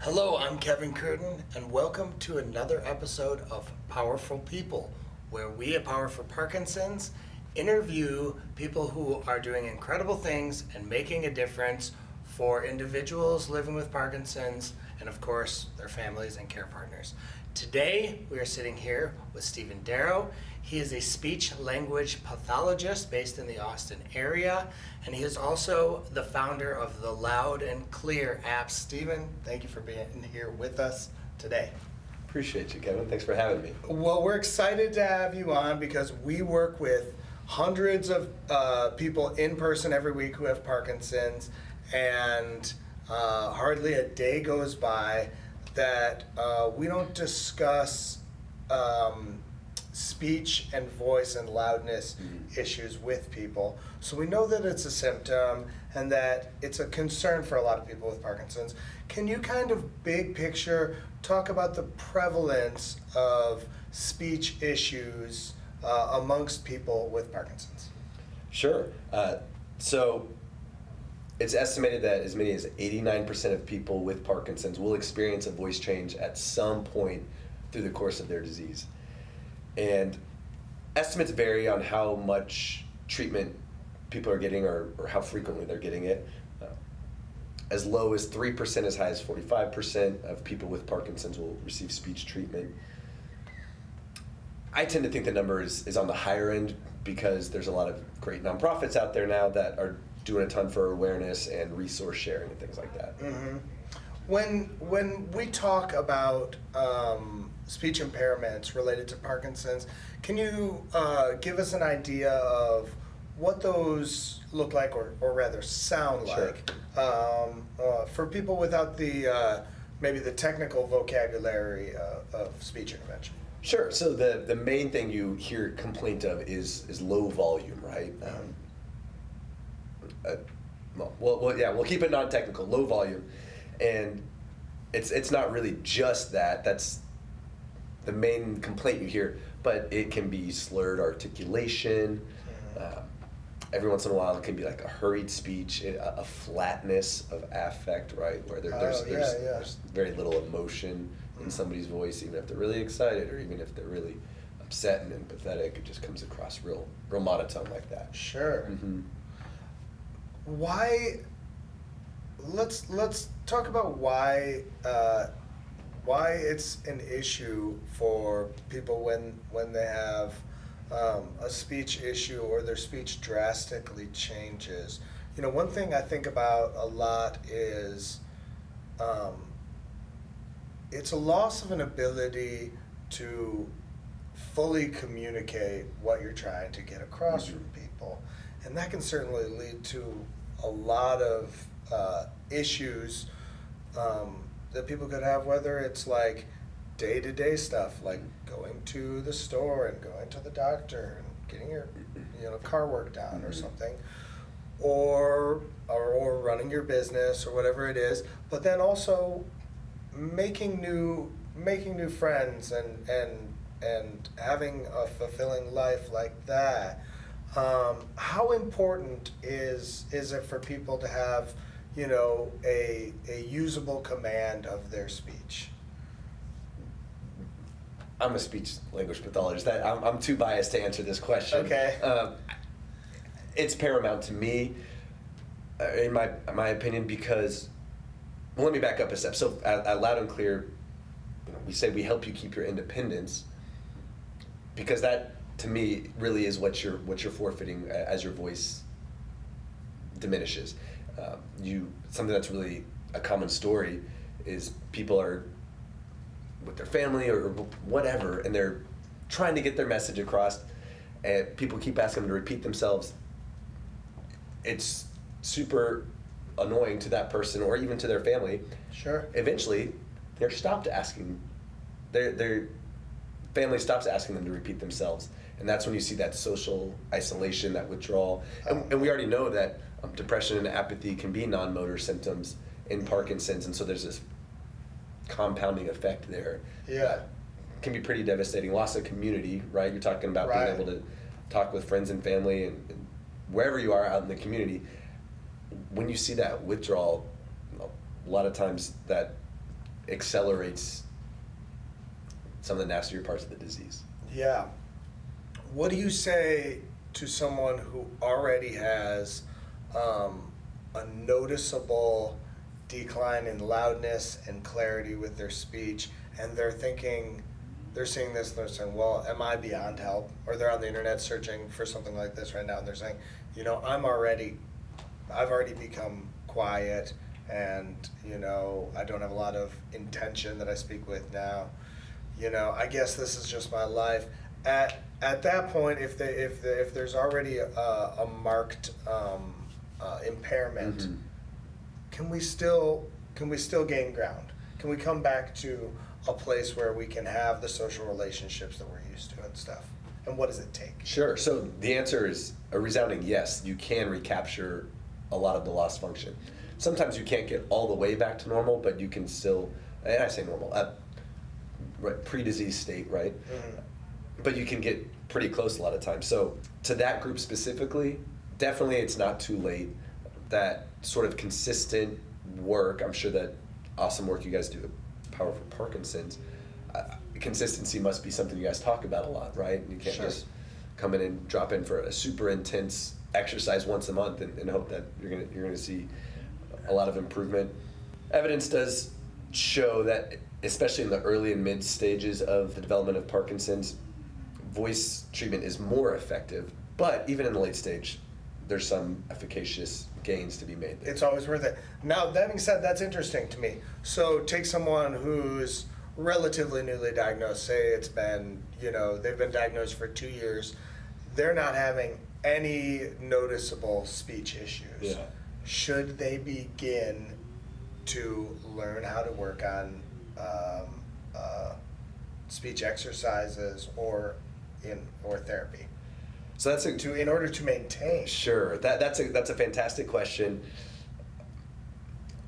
Hello, I'm Kevin Curtin, and welcome to another episode of Powerful People, where we at Power for Parkinsons interview people who are doing incredible things and making a difference for individuals living with Parkinson's and, of course, their families and care partners. Today, we are sitting here with Steven Darroh. He is a speech-language pathologist based in the Austin area, and he is also the founder of the Loud and Clear app. Steven, thank you for being here with us today. Appreciate you, Kevin. Thanks for having me. Well, we're excited to have you on because we work with hundreds of people in person every week who have Parkinson's, and hardly a day goes by that we don't discuss speech and voice and loudness issues with people. So we know that it's a symptom and that it's a concern for a lot of people with Parkinson's. Can you kind of big picture talk about the prevalence of speech issues amongst people with Parkinson's? Sure. So it's estimated that as many as 89% of people with Parkinson's will experience a voice change at some point through the course of their disease. And estimates vary on how much treatment people are getting or how frequently they're getting it. As low as 3%, as high as 45% of people with Parkinson's will receive speech treatment. I tend to think the number is on the higher end because there's a lot of great nonprofits out there now that are doing a ton for awareness and resource sharing and things like that. Mm-hmm. When we talk about speech impairments related to Parkinson's, can you give us an idea of what those look like, or rather sound like, for people without the maybe the technical vocabulary of speech intervention? Sure. So the main thing you hear complaint of is low volume, right? We'll keep it non-technical, low volume. And it's not really just that. That's the main complaint you hear, but it can be slurred articulation. Every once in a while, it can be like a hurried speech, a flatness of affect, right, where there's very little emotion in somebody's voice, even if they're really excited or even if they're really upset and empathetic. It just comes across real monotone like that. Sure. Mm-hmm. Why? Let's talk about why it's an issue for people when they have a speech issue or their speech drastically changes. You know, one thing I think about a lot is it's a loss of an ability to fully communicate what you're trying to get across from people, and that can certainly lead to a lot of issues that people could have, whether it's like day-to-day stuff like going to the store and going to the doctor and getting your car work done or something, or running your business or whatever it is, but then also making new friends and having a fulfilling life like that. How important is it for people to have, a usable command of their speech? I'm a speech language pathologist. I'm too biased to answer this question. Okay. It's paramount to me, in my opinion, because, well, let me back up a step. So at Loud and Clear, we say we help you keep your independence, because that, to me, really is what you're forfeiting as your voice diminishes. Something that's really a common story is people are with their family or whatever, and they're trying to get their message across, and people keep asking them to repeat themselves. It's super annoying to that person or even to their family. Sure. Eventually, they're stopped asking. Their family stops asking them to repeat themselves, and that's when you see that social isolation, that withdrawal. And we already know that depression and apathy can be non-motor symptoms in Parkinson's, and so there's this compounding effect there. Yeah. Can be pretty devastating. Loss of community, right? You're talking about being able to talk with friends and family and wherever you are out in the community. When you see that withdrawal, a lot of times that accelerates some of the nastier parts of the disease. Yeah. What do you say to someone who already has a noticeable decline in loudness and clarity with their speech, and they're thinking, they're seeing this, and they're saying, well, am I beyond help? Or they're on the internet searching for something like this right now, and they're saying, you know, I've already become quiet, and, you know, I don't have a lot of intention that I speak with now. You know, I guess this is just my life. At that point, if there's already a marked impairment, can we still gain ground? Can we come back to a place where we can have the social relationships that we're used to and stuff? And what does it take? Sure. So the answer is a resounding yes. You can recapture a lot of the lost function. Sometimes you can't get all the way back to normal, but you can still, and I say normal, right, pre-disease state, right? Mm-hmm. But you can get pretty close a lot of times. So to that group specifically, definitely it's not too late. That sort of consistent work, I'm sure that awesome work you guys do at Power for Parkinsons, consistency must be something you guys talk about a lot, right? You can't just come in and drop in for a super intense exercise once a month and hope that you're gonna see a lot of improvement. Evidence does show that, especially in the early and mid stages of the development of Parkinson's, voice treatment is more effective, but even in the late stage, there's some efficacious gains to be made there. It's always worth it. Now, that being said, that's interesting to me. So take someone who's relatively newly diagnosed, say it's been, you know, they've been diagnosed for 2 years, they're not having any noticeable speech issues. Yeah. Should they begin to learn how to work on speech exercises or therapy? So that's in order to maintain. Sure, that's a fantastic question.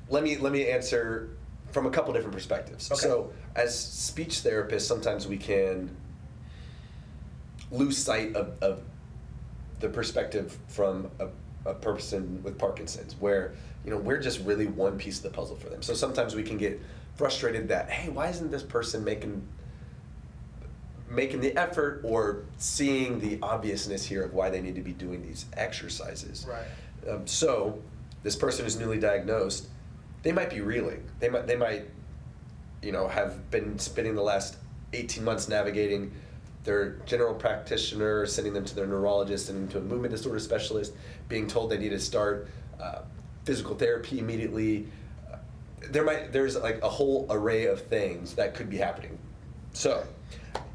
Let me answer from a couple different perspectives. Okay. So as speech therapists, sometimes we can lose sight of the perspective from a person with Parkinson's, where, you know, we're just really one piece of the puzzle for them. So sometimes we can get frustrated that, hey, why isn't this person making the effort or seeing the obviousness here of why they need to be doing these exercises. Right. So this person who's newly diagnosed, they might be reeling. They might, you know, have been spending the last 18 months navigating their general practitioner, sending them to their neurologist, sending them to a movement disorder specialist, being told they need to start physical therapy immediately. There's like a whole array of things that could be happening. So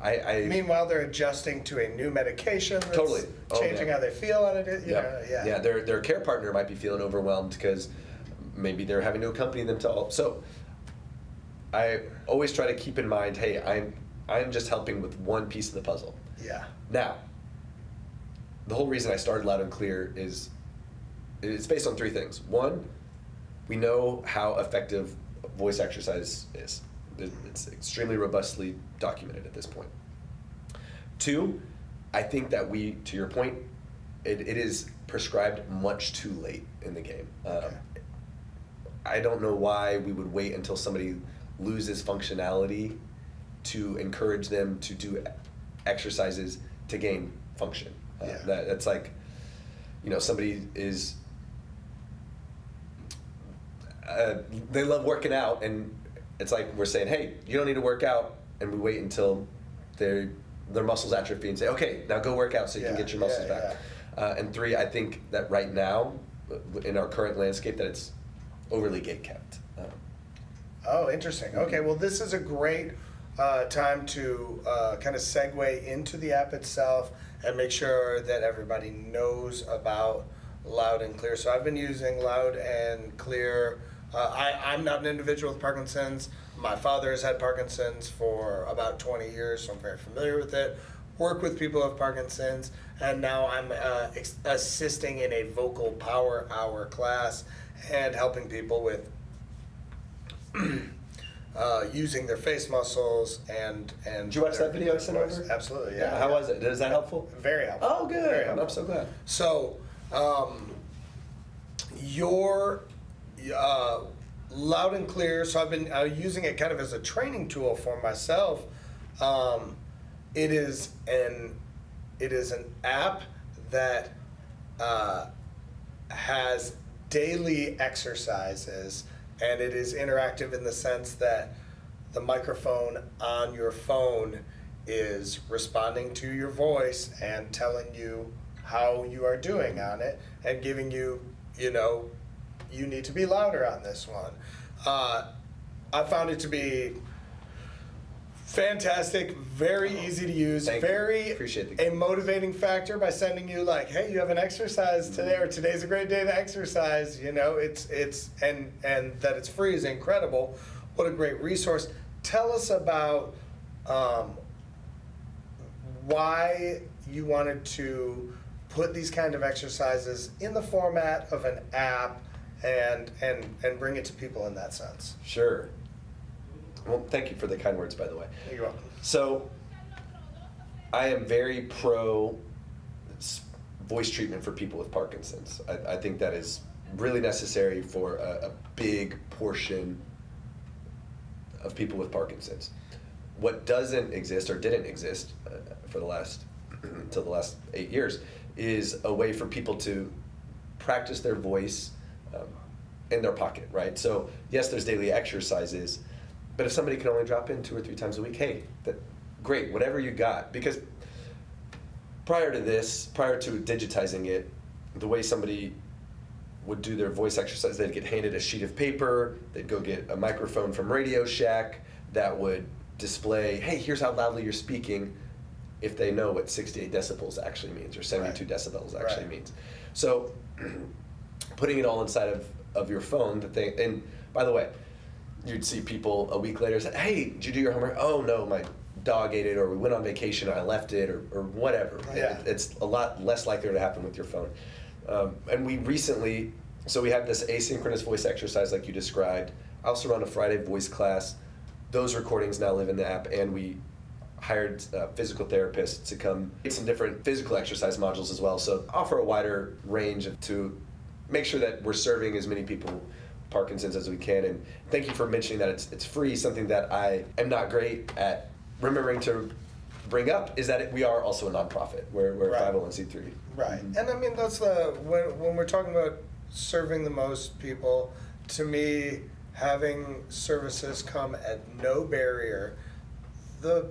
meanwhile, they're adjusting to a new medication that's totally changing how they feel on it. Yeah. Their care partner might be feeling overwhelmed because maybe they're having to accompany them to all. So I always try to keep in mind, hey, I'm just helping with one piece of the puzzle. Yeah. Now, the whole reason I started Loud and Clear is it's based on 3 things. 1, we know how effective voice exercise is. It's extremely robustly documented at this point. 2, I think that to your point, it is prescribed much too late in the game. Okay. I don't know why we would wait until somebody loses functionality to encourage them to do exercises to gain function. That's like, you know, somebody is, they love working out, and it's like we're saying, hey, you don't need to work out, and we wait until their muscles atrophy and say, okay, now go work out so you can get your muscles back. And 3, I think that right now, in our current landscape, that it's overly gatekept. Oh, interesting. Okay, well, this is a great time to kind of segue into the app itself and make sure that everybody knows about Loud and Clear. So I've been using Loud and Clear. I'm not an individual with Parkinson's. My father has had Parkinson's for about 20 years, so I'm very familiar with it. Work with people with Parkinson's, and now I'm assisting in a vocal power hour class and helping people with using their face muscles and. Did you watch that video I sent over? Absolutely, yeah. How was it? Is that helpful? Very helpful. Oh, good. Very helpful. I'm so glad. So, loud and clear. So I've been using it kind of as a training tool for myself. It is an app that has daily exercises, and it is interactive in the sense that the microphone on your phone is responding to your voice and telling you how you are doing on it and giving you, you need to be louder on this one. I found it to be fantastic, very easy to use, Appreciate a motivating factor by sending you like, hey, you have an exercise today, or today's a great day to exercise. It's and that it's free is incredible. What a great resource. Tell us about why you wanted to put these kind of exercises in the format of an app and bring it to people in that sense. Sure. Well, thank you for the kind words, by the way. You're welcome. So, I am very pro voice treatment for people with Parkinson's. I think that is really necessary for a big portion of people with Parkinson's. What doesn't exist or didn't exist for the last until the last 8 years is a way for people to practice their voice in their pocket, right? So yes, there's daily exercises, but if somebody can only drop in 2 or 3 times a week, hey, great, whatever you got. Because prior to digitizing it, the way somebody would do their voice exercise, they'd get handed a sheet of paper, they'd go get a microphone from Radio Shack that would display, hey, here's how loudly you're speaking, if they know what 68 decibels actually means or 72 decibels actually means. So putting it all inside of your phone, and by the way, you'd see people a week later say, hey, did you do your homework? Oh no, my dog ate it, or we went on vacation and I left it, or whatever. Yeah. It's a lot less likely to happen with your phone. And we recently, so we have this asynchronous voice exercise like you described. I also run a Friday voice class. Those recordings now live in the app, and we hired physical therapists to come get some different physical exercise modules as well. So offer a wider range to make sure that we're serving as many people with Parkinson's as we can. And thank you for mentioning that it's free. Something that I am not great at remembering to bring up is that we are also a nonprofit. We're a 501c3. Right. And I mean, that's when we're talking about serving the most people, to me, having services come at no barrier, the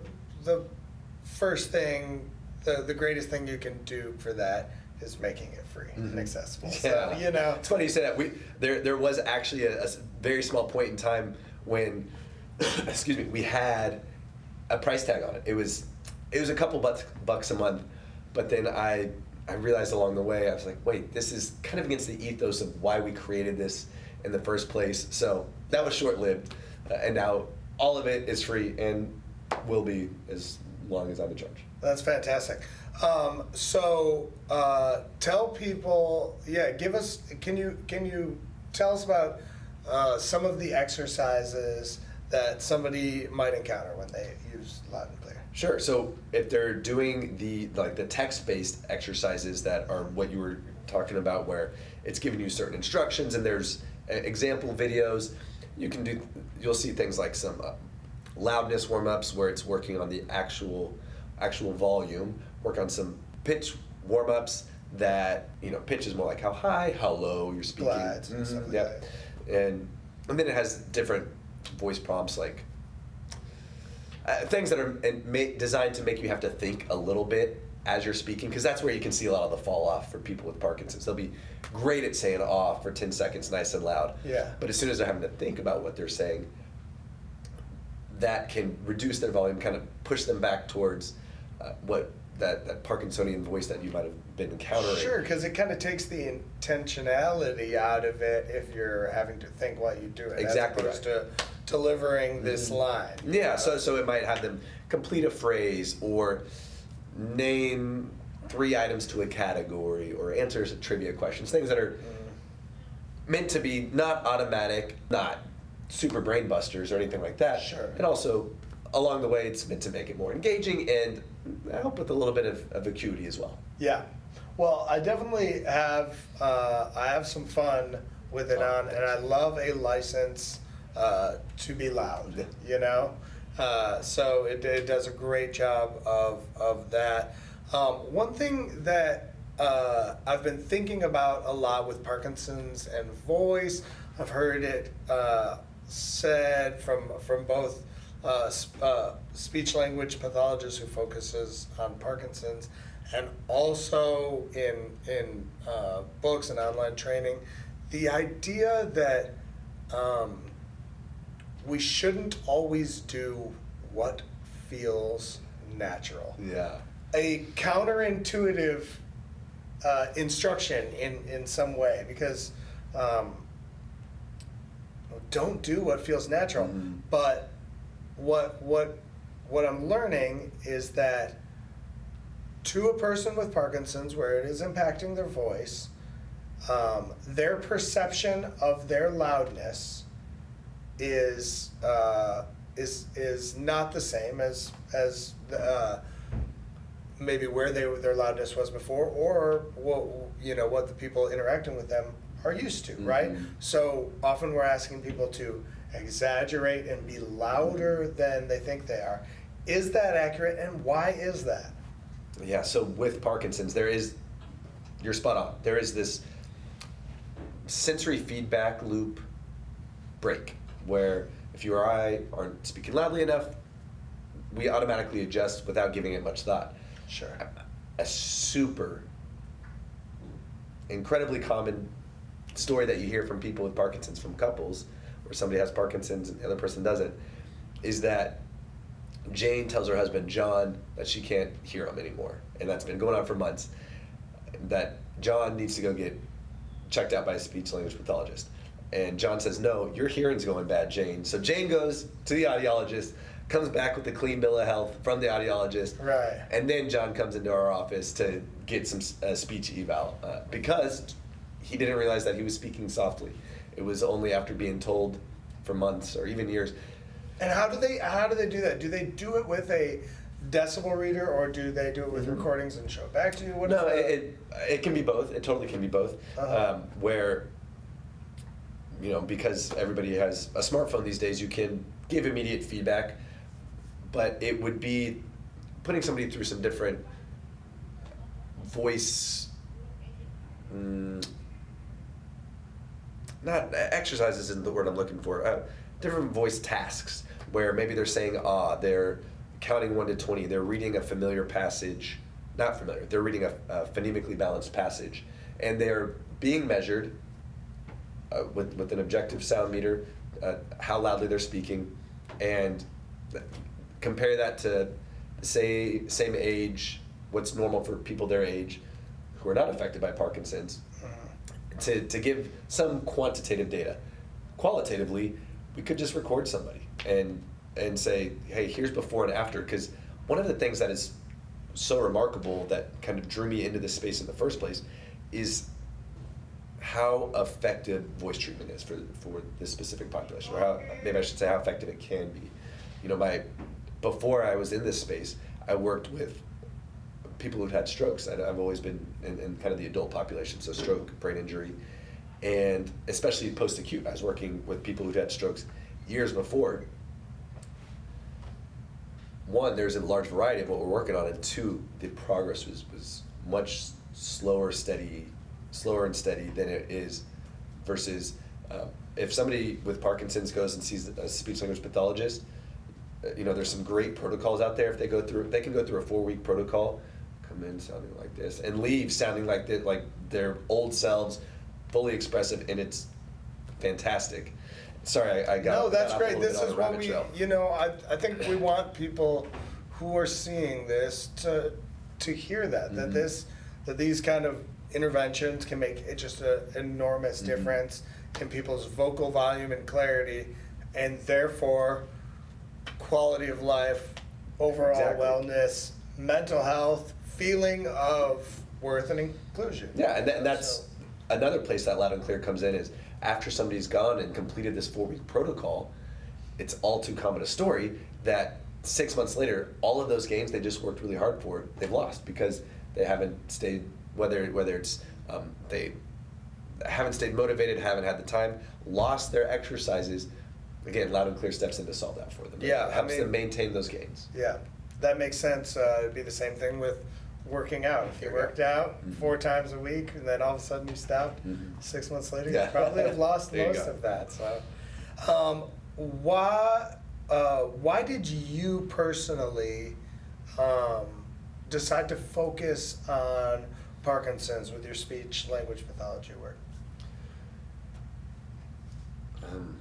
first thing, the greatest thing you can do for that is making it free and accessible. Yeah. So, It's funny you say that. There was actually a very small point in time when, excuse me, we had a price tag on it. It was a couple bucks a month, but then I realized along the way, I was like, wait, this is kind of against the ethos of why we created this in the first place. So that was short-lived, and now all of it is free and will be as long as I'm in charge. That's fantastic. So tell people, can you tell us about some of the exercises that somebody might encounter when they use Loud and Clear? Sure. So if they're doing the text-based exercises that are what you were talking about, where it's giving you certain instructions and there's example videos, you'll see things like some loudness warm-ups where it's working on the actual volume, work on some pitch warm-ups that, pitch is more like how high, how low you're speaking. Glides and stuff like that. And then it has different voice prompts, like things that are designed to make you have to think a little bit as you're speaking, because that's where you can see a lot of the fall off for people with Parkinson's. They'll be great at saying "off" for 10 seconds, nice and loud. Yeah. But as soon as they're having to think about what they're saying, that can reduce their volume, kind of push them back towards what that Parkinsonian voice that you might have been encountering. Sure, because it kind of takes the intentionality out of it if you're having to think while you do it, Exactly as opposed to delivering this line. Yeah, so it might have them complete a phrase or name 3 items to a category or answer trivia questions, things that are meant to be not automatic, not super brain busters or anything like that. Sure. And also, along the way, it's meant to make it more engaging and help with a little bit of acuity as well. Yeah. Well, I definitely have I have some fun with it on, and I love a license to be loud, you know? So it does a great job of that. One thing that I've been thinking about a lot with Parkinson's and voice, I've heard it said from both speech language pathologists who focuses on Parkinson's, and also in books and online training, the idea that we shouldn't always do what feels natural. Yeah. A counterintuitive instruction in some way, because don't do what feels natural. Mm-hmm. But what I'm learning is that to a person with Parkinson's, where it is impacting their voice, their perception of their loudness is not the same as maybe where their loudness was before, or what the people interacting with them are used to, right? Mm-hmm. So often we're asking people to exaggerate and be louder than they think they are. Is that accurate, and why is that? Yeah, so with Parkinson's, you're spot on. There is this sensory feedback loop break where if you or I aren't speaking loudly enough, we automatically adjust without giving it much thought. Sure. A super incredibly common story that you hear from people with Parkinson's, from couples where somebody has Parkinson's and the other person doesn't, is that Jane tells her husband John that she can't hear him anymore, and that's been going on for months, that John needs to go get checked out by a speech language pathologist. And John says, no, your hearing's going bad, Jane. So Jane goes to the audiologist, comes back with a clean bill of health from the audiologist, Right. and then John comes into our office to get some speech eval because he didn't realize that he was speaking softly. It was only after being told for months or even years. And how do they do that? Do they do it with a decibel reader, or do they do it with recordings and show it back to you? No, it can be both. It totally can be both. Uh-huh. Where, because everybody has a smartphone these days, you can give immediate feedback, but it would be putting somebody through some different voice, not exercises isn't the word I'm looking for, different voice tasks, where maybe they're saying they're counting 1 to 20, they're reading a familiar passage, not familiar, they're reading a phonemically balanced passage, and they're being measured with an objective sound meter, how loudly they're speaking, and compare that to, say, same age, what's normal for people their age who are not affected by Parkinson's, to give some quantitative data. Qualitatively, we could just record somebody and say, hey, here's before and after, because one of the things that is so remarkable that kind of drew me into this space in the first place is how effective voice treatment is for this specific population, or maybe I should say how effective it can be. Before I was in this space, I worked with people who've had strokes. I've always been in kind of the adult population, so stroke, brain injury, and especially post-acute. I was working with people who've had strokes years before. One, there's a large variety of what we're working on, and two, the progress was much slower and steady than it is versus if somebody with Parkinson's goes and sees a speech language pathologist, there's some great protocols out there. If they can go through a 4-week protocol, come in sounding like this, and leave sounding like their old selves, fully expressive, and it's fantastic. Sorry, I got. No, that's off a great. little This bit on is a what rabbit we, trail. I think we want people who are seeing this to hear that that these kind of interventions can make just an enormous difference in people's vocal volume and clarity, and therefore quality of life, overall Exactly. wellness, mental health, feeling of worth and inclusion. Yeah, and that's another place that loud and clear comes in, is after somebody's gone and completed this 4-week protocol, it's all too common a story that 6 months later, all of those gains they just worked really hard for, they've lost because they haven't stayed, whether it's they haven't stayed motivated, haven't had the time, lost their exercises. Again, Loud and Clear steps in to solve that for them. Yeah, It helps them maintain those gains. Yeah, that makes sense. It'd be the same thing with working out. If you worked out 4 times a week and then all of a sudden you stopped, 6 months later, you probably have lost most of that. So, why did you personally decide to focus on Parkinson's with your speech language pathology work?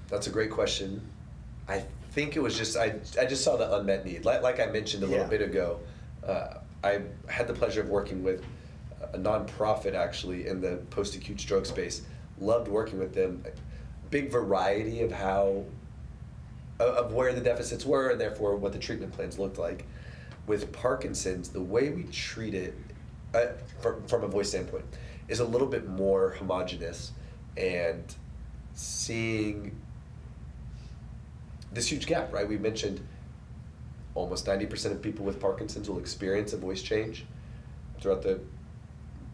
That's a great question. I think it was just I just saw the unmet need. Like I mentioned a little bit ago, I had the pleasure of working with a nonprofit actually in the post-acute stroke space. Loved working with them. Big variety of where the deficits were and therefore what the treatment plans looked like. With Parkinson's, the way we treat it from a voice standpoint is a little bit more homogenous, and seeing this huge gap, right? We mentioned almost 90% of people with Parkinson's will experience a voice change throughout the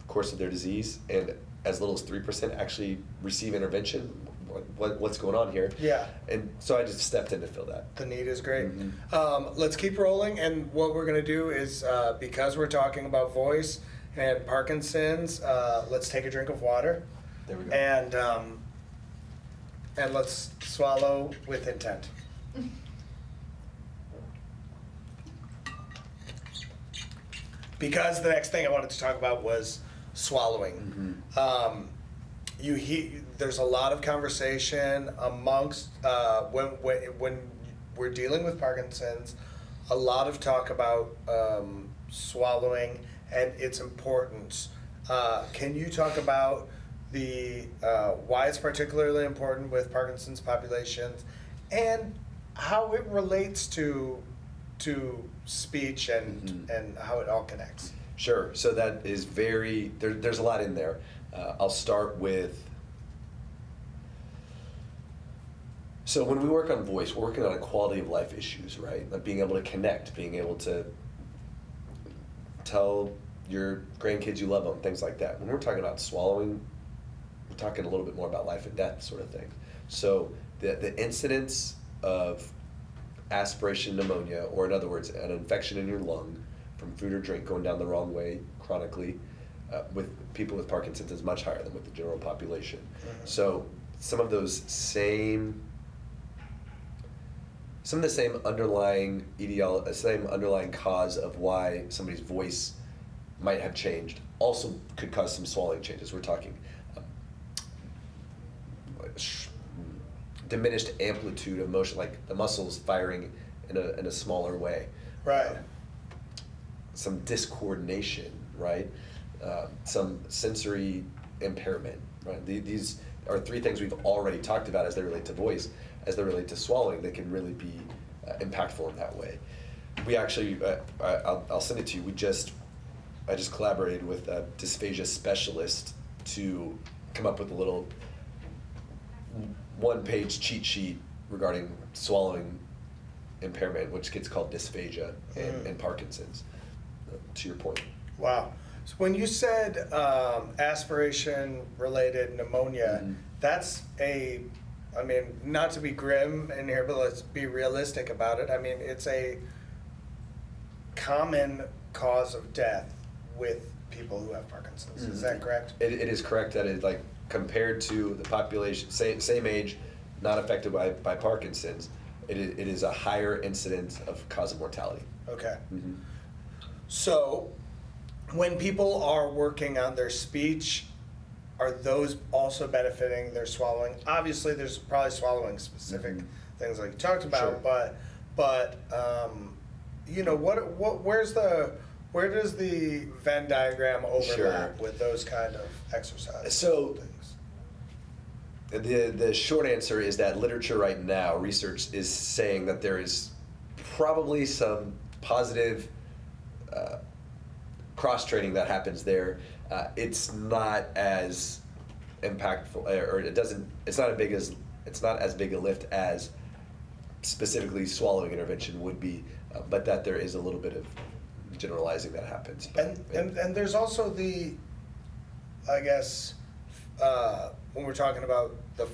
course of their disease, and as little as 3% actually receive intervention. What's going on here? Yeah. And so I just stepped in to fill that. The need is great. Let's keep rolling, and what we're going to do is, because we're talking about voice and Parkinson's, let's take a drink of water. There we go. And let's swallow with intent. Because the next thing I wanted to talk about was swallowing. There's a lot of conversation amongst when we're dealing with Parkinson's, a lot of talk about swallowing and its importance. Can you talk about the why it's particularly important with Parkinson's populations and how it relates to speech and how it all connects? Sure. So that is there's a lot in there. I'll start with, so when we work on voice, we're working on quality of life issues, right? Like being able to connect, being able to tell your grandkids you love them, things like that. When we're talking about swallowing, we're talking a little bit more about life and death sort of thing. So the incidence of aspiration pneumonia, or in other words, an infection in your lung from food or drink going down the wrong way chronically, with people with Parkinson's is much higher than with the general population. So some of the same underlying same underlying cause of why somebody's voice might have changed also could cause some swallowing changes. We're talking diminished amplitude of motion, like the muscles firing in a smaller way. Right. Some discoordination, right? Some sensory impairment, right? These are 3 things we've already talked about as they relate to voice, as they relate to swallowing. They can really be impactful in that way. We actually, I'll send it to you. I just collaborated with a dysphagia specialist to come up with a little 1-page cheat sheet regarding swallowing impairment, which gets called dysphagia in Parkinson's. To your point. Wow. So when you said aspiration-related pneumonia, that's not to be grim in here, but let's be realistic about it. I mean, it's a common cause of death with people who have Parkinson's. Is that correct? It is correct that it, like, compared to the population, same age, not affected by Parkinson's, it is a higher incidence of cause of mortality. Okay. So, when people are working on their speech, are those also benefiting their swallowing? Obviously, there's probably swallowing specific things like you talked about, Sure. but you know, where does the Venn diagram overlap with those kind of exercises? So, things? the short answer is that literature right now, research is saying that there is probably some positive cross-training that happens there. It's not as impactful, or it's not as big a lift as specifically swallowing intervention would be, but that there is a little bit of generalizing that happens. And there's also the, I guess, when we're talking about the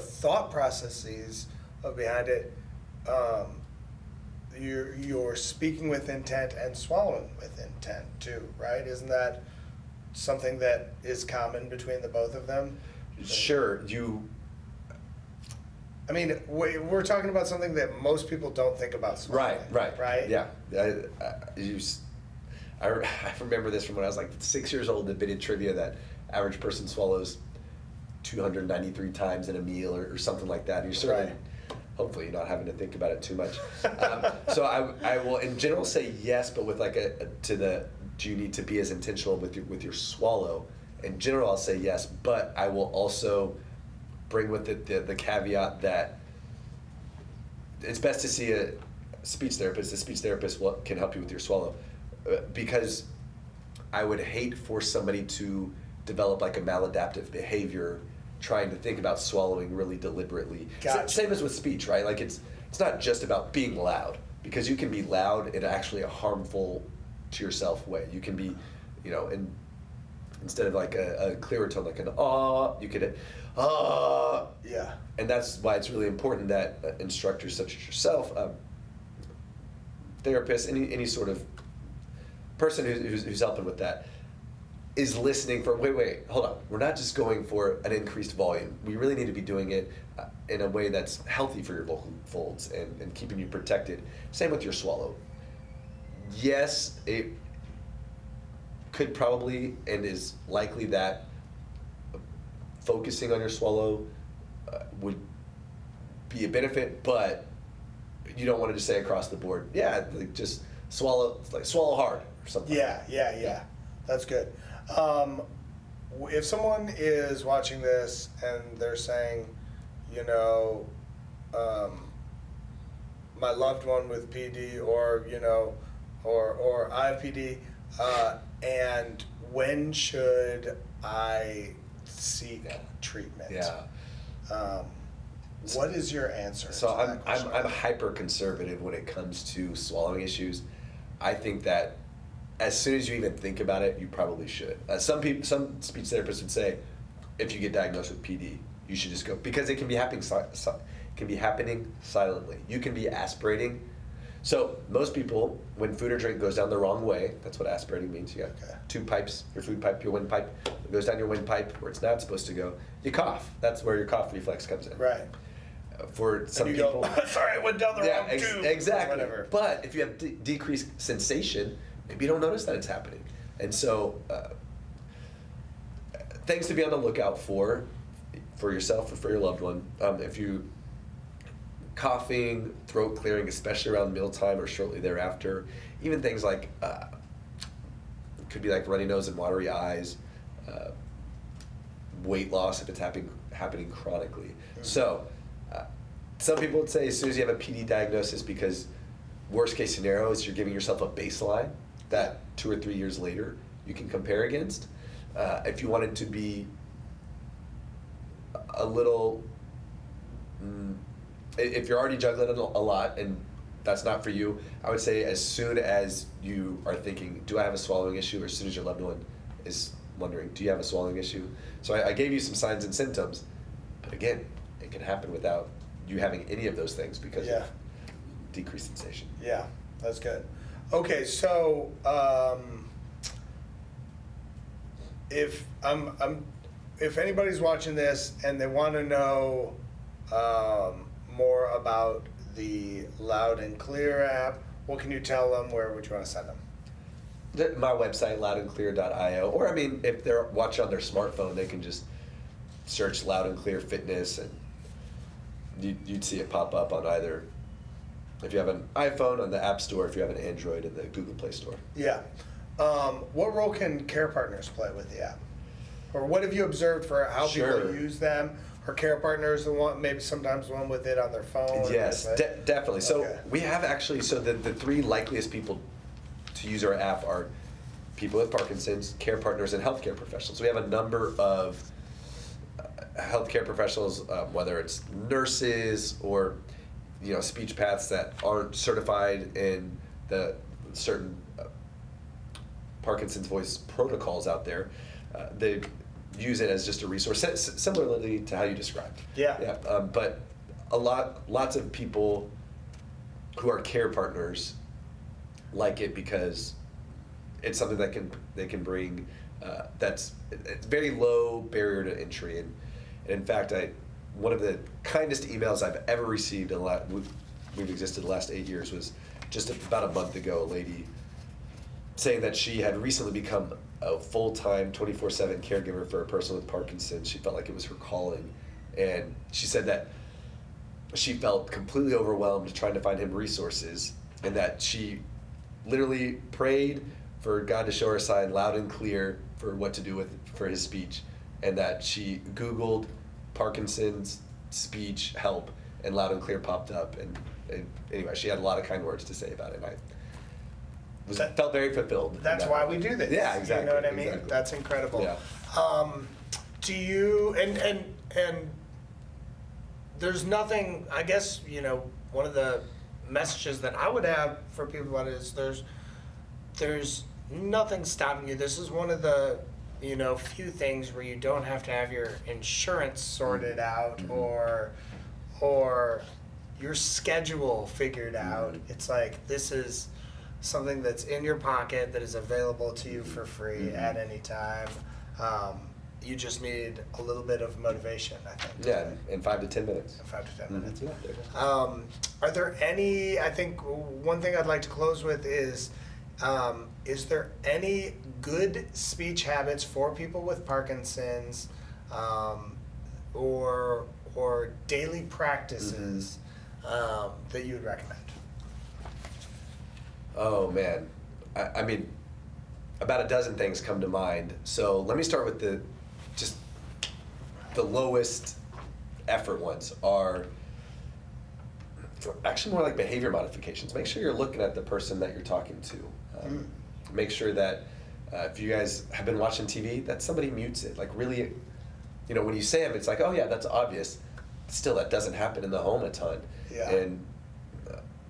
thought processes of behind it, you're speaking with intent and swallowing with intent too, right? Isn't that something that is common between the both of them? Sure, I mean, we're talking about something that most people don't think about swallowing. Right? Yeah. I remember this from when I was like 6 years old, the bit of trivia that average person swallows 293 times in a meal or something like that. And you're certainly, hopefully you're not having to think about it too much. So I will in general say yes, but with like do you need to be as intentional with your swallow? In general, I'll say yes, but I will also bring with it the caveat that it's best to see a speech therapist. The speech therapist can help you with your swallow, because I would hate for somebody to develop like a maladaptive behavior trying to think about swallowing really deliberately. Gotcha. Same as with speech, right? Like it's not just about being loud, because you can be loud in actually a harmful to yourself way. You can be, instead of like a clearer tone, like an you could Yeah. And that's why it's really important that instructors such as yourself, therapists, any sort of person who's helping with that, is listening for, wait, hold on. We're not just going for an increased volume. We really need to be doing it in a way that's healthy for your vocal folds and keeping you protected. Same with your swallow. Yes, it could probably and is likely that focusing on your swallow would be a benefit, but you don't want to just say across the board, like just swallow hard or something. Yeah. That's good. If someone is watching this and they're saying, my loved one with PD, or I have PD, and when should I seek treatment? Yeah. What is your answer? So to that question? I'm hyper conservative when it comes to swallowing issues. I think that as soon as you even think about it, you probably should. Some speech therapists would say, if you get diagnosed with PD, you should just go, because it can be happening. Silently. You can be aspirating. So most people, when food or drink goes down the wrong way, that's what aspirating means. You got two pipes, your food pipe, your windpipe. It goes down your windpipe where it's not supposed to go. You cough. That's where your cough reflex comes in. Right. For some and you people, go, sorry, I went down the wrong tube. Exactly. Whatever. But if you have decreased sensation, maybe you don't notice that it's happening. And so, things to be on the lookout for yourself or for your loved one. If you coughing, throat clearing, especially around mealtime or shortly thereafter, even things like it could be like runny nose and watery eyes, weight loss if it's happening chronically. Mm-hmm. So, some people would say as soon as you have a PD diagnosis, because worst case scenario is you're giving yourself a baseline that 2 or 3 years later you can compare against. If you wanted to be a little, if you're already juggling a lot and that's not for you, I would say as soon as you are thinking, do I have a swallowing issue, or as soon as your loved one is wondering, do you have a swallowing issue? So I gave you some signs and symptoms, but again, it can happen without you having any of those things because of decreased sensation. Yeah, that's good. Okay, so if anybody's watching this and they want to know more about the Loud and Clear app, what can you tell them? Where would you want to send them? My website, loudandclear.io, or if they're watching on their smartphone, they can just search Loud and Clear Fitness, and you'd see it pop up on either, if you have an iPhone, on the App Store, if you have an Android, in the Google Play Store. Yeah. What role can care partners play with the app? Or what have you observed for how people use them? Are care partners the one, maybe sometimes one with it on their phone? Yes, definitely. So we have actually, the 3 likeliest people to use our app are people with Parkinson's, care partners, and healthcare professionals. We have a number of healthcare professionals, whether it's nurses or speech paths that aren't certified in the certain Parkinson's voice protocols out there. use it as just a resource, similarly to how you described. Yeah. But lots of people who are care partners like it because it's something that they can bring. It's very low barrier to entry, and in fact, one of the kindest emails I've ever received we've existed the last 8 years was just about a month ago. A lady saying that she had recently become a full-time 24/7 caregiver for a person with Parkinson's. She felt like it was her calling, and she said that she felt completely overwhelmed trying to find him resources, and that she literally prayed for God to show her a sign loud and clear for what to do for his speech, and that she Googled Parkinson's speech help, and loud and clear popped up, and anyway, she had a lot of kind words to say about it, and I felt very fulfilled. That's why we do this. Yeah, exactly. You know what I mean? Exactly. That's incredible. Yeah. Do you, and there's nothing, I guess, one of the messages that I would have for people about it is there's nothing stopping you. This is one of the, few things where you don't have to have your insurance sorted out or your schedule figured out. It's like, this is something that's in your pocket that is available to you for free at any time. You just need a little bit of motivation, I think. Yeah, in 5 to 10 minutes. In 5 to 10 minutes. Yeah, there you go. Are there any, I think one thing I'd like to close with is there any good speech habits for people with Parkinson's or daily practices that you would recommend? Oh man, I mean, about a dozen things come to mind. So let me start with the lowest effort ones are actually more like behavior modifications. Make sure you're looking at the person that you're talking to. Make sure that if you guys have been watching TV, that somebody mutes it. Like really, when you say them, it's like, oh yeah, that's obvious. Still, that doesn't happen in the home a ton. Yeah. And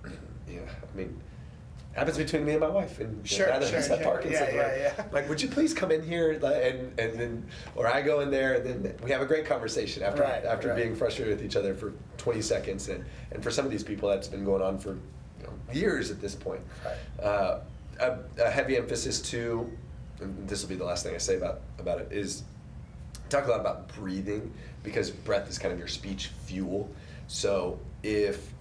I mean, happens between me and my wife, and Sure, now that sure, he's had yeah, Parkinson's, yeah. like, would you please come in here, and then, or I go in there, and then we have a great conversation after being frustrated with each other for 20 seconds, and for some of these people, that's been going on for years at this point. Right. A heavy emphasis too, and this will be the last thing I say about it, is talk a lot about breathing, because breath is kind of your speech fuel. So if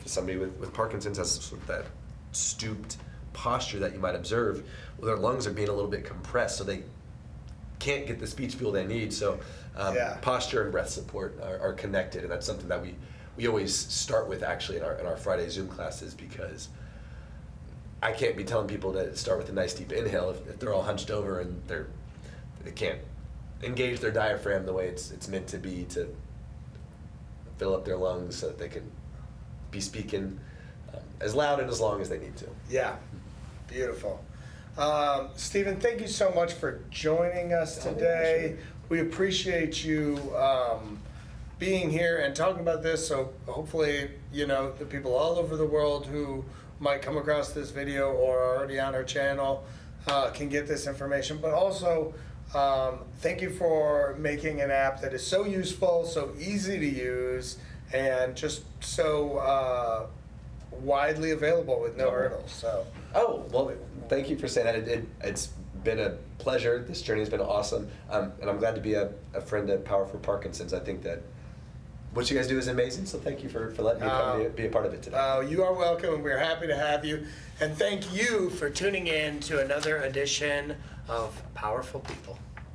somebody with Parkinson's has sort of that stooped posture that you might observe, well, their lungs are being a little bit compressed, so they can't get the speech fuel they need. So posture and breath support are connected, and that's something that we always start with actually in our Friday Zoom classes, because I can't be telling people to start with a nice deep inhale if they're all hunched over and they can't engage their diaphragm the way it's meant to be to fill up their lungs so that they can be speaking as loud and as long as they need to. Yeah, beautiful. Steven, thank you so much for joining us today. We appreciate you being here and talking about this. So hopefully, the people all over the world who might come across this video or are already on our channel can get this information. But also, thank you for making an app that is so useful, so easy to use, and just so widely available with no hurdles. So. Oh, well, thank you for saying that. It's been a pleasure. This journey has been awesome, and I'm glad to be a friend of Power for Parkinson's. I think that what you guys do is amazing, so thank you for letting me come be a part of it today. You are welcome, and we're happy to have you. And thank you for tuning in to another edition of Powerful People.